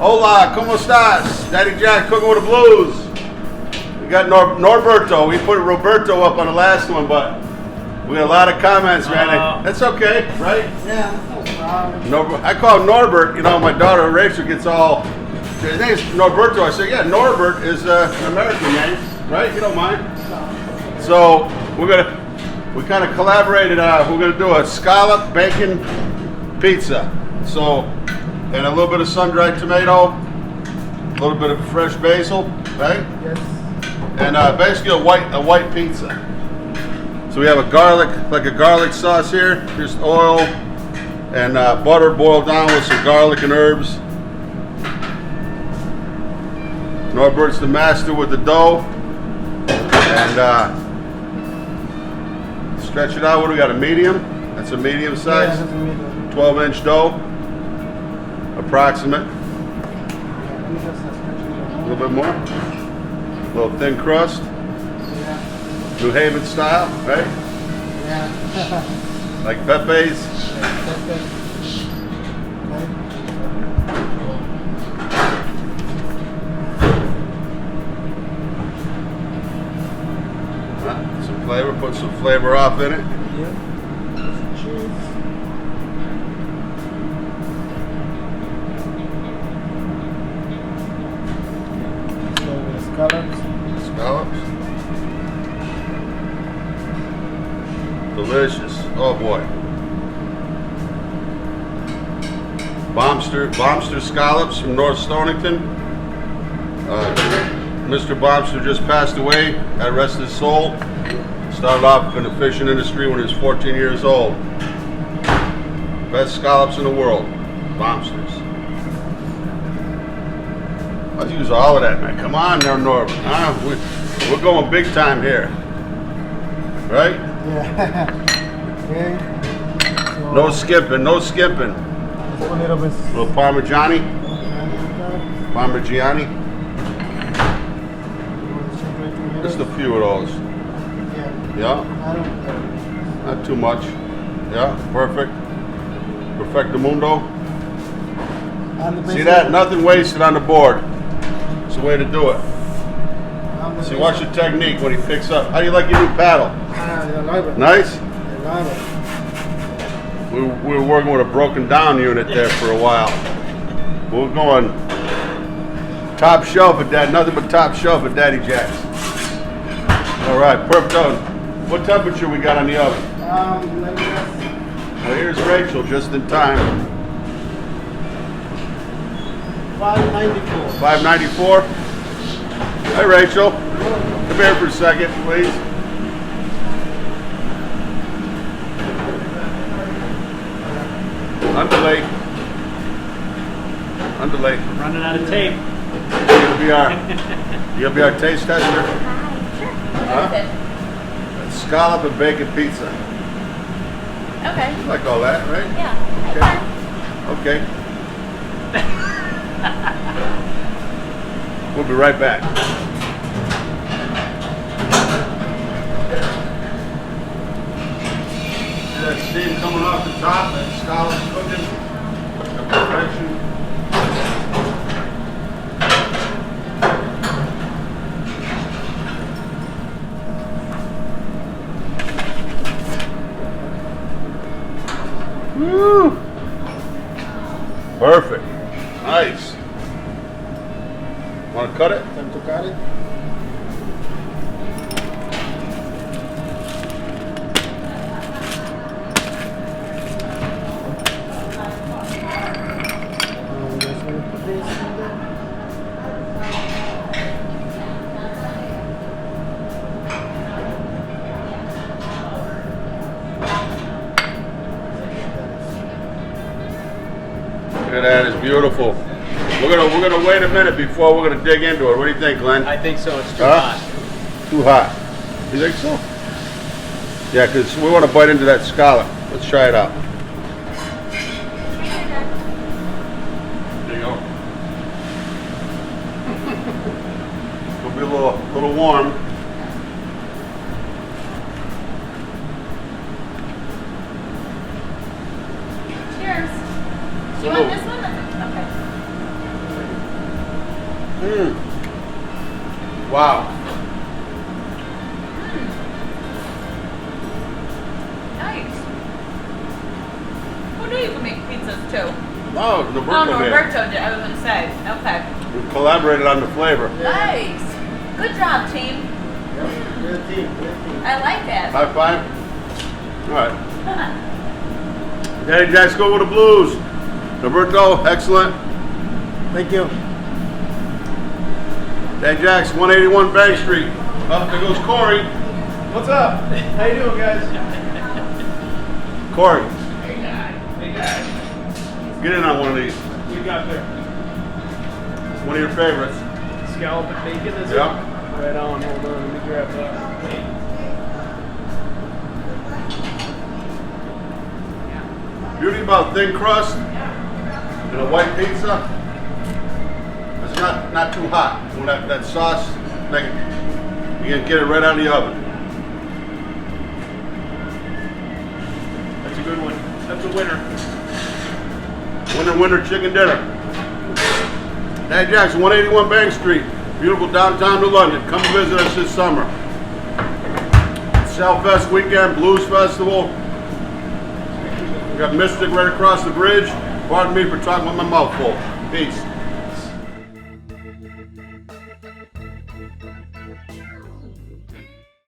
Hola, ¿cómo estás? Daddy Jack cooking with the blues. We got Norberto. We put Roberto up on the last one, but we got a lot of comments, man. That's okay, right? Yeah. I call him Norbert. You know, my daughter Rachel gets all. His name's Norberto. I say, yeah, Norbert is an American name, right? You don't mind. So we kind of collaborated. We're gonna do a scallop bacon pizza. So, and a little bit of sun-dried tomato, a little bit of fresh basil, right? Yes. And basically a white pizza. So we have a garlic sauce here, just oil and butter boiled down with some garlic and herbs. Norbert's the master with the dough. And stretch it out. What do we got? A medium? That's a medium size? Yeah, that's a medium. 12-inch dough. Approximate. A little bit more. A little thin crust. Yeah. New Haven style, right? Yeah. Like Pepe's. Some flavor, put some flavor off in it. Yeah. Cheese. Scallops. Delicious. Oh boy. Bombster scallops from North Stonington. Mr. Bombster just passed away. God rest his soul. Started off in the fishing industry when he was 14 years old. Best scallops in the world. Bombsters. Let's use all of that, man. Come on there, Norbert. We're going big time here. Right? Yeah. Okay. So No skipping, no skipping. a little bit. Little Parmigiani. Parmigiani. Just a few of those. Yeah. Yeah? I don't. Not too much. Yeah, perfect. Perfectamundo. See that? Nothing wasted on the board. It's the way to do it. See, watch your technique when he picks up. How do you like your new paddle? I love it. Nice? I love it. We were working with a broken down unit there for a while. We're going top shelf at that, nothing but top shelf at Daddy Jack's. All right, perfect. What temperature we got on the oven? Like this. Well, here's Rachel just in time. 594. 594. Hi, Rachel. Come here for a second, please. Underlay. I'm running out of tape. You'll be our taste tester. Hi, sure. What is it? Scallop and bacon pizza. Okay. You like all that, right? Yeah. Okay. We'll be right back. See that steam coming off the top? That scallop's cooking. The perfection. Woo! Perfect. Nice. Want to cut it? Time to cut it. Just gonna put this in there. Look at that, it's beautiful. We're gonna wait a minute before we're gonna dig into it. What do you think, Glenn? I think so. It's too Huh? hot. Too hot. You think so? Yeah, because we want to bite into that scallop. Let's try it out. There you go. It'll be a little warm. Cheers. Do you want this one? Okay. Wow. Nice. Who knew you could make pizzas too? Oh, Oh, Norberto did. Norberto did. I was gonna say. Okay. We collaborated on the flavor. Nice. Good job, team. Good team, good team. I like that. High five. All right. Daddy Jack's go with the Blues. Norberto, excellent. Thank you. Daddy Jack's 181 Bank Street. Oh, there goes Corey. What's up? How you doing, guys? Corey, Hey, guys. get in on one of these. What you got there? One of your favorites. Scallop and bacon, is Yeah. it? Right on. Hold on. Let me grab that. Beauty about thin crust and a white pizza. It's not too hot. When that sauce, like, you can get it right out of the oven. That's a good one. That's a winner. Winter chicken dinner. Daddy Jack's 181 Bank Street. Beautiful downtown New London. Come visit us this summer. Southfest weekend, Blues Festival. We got Mystic right across the bridge. Pardon me for talking with my mouth full. Peace.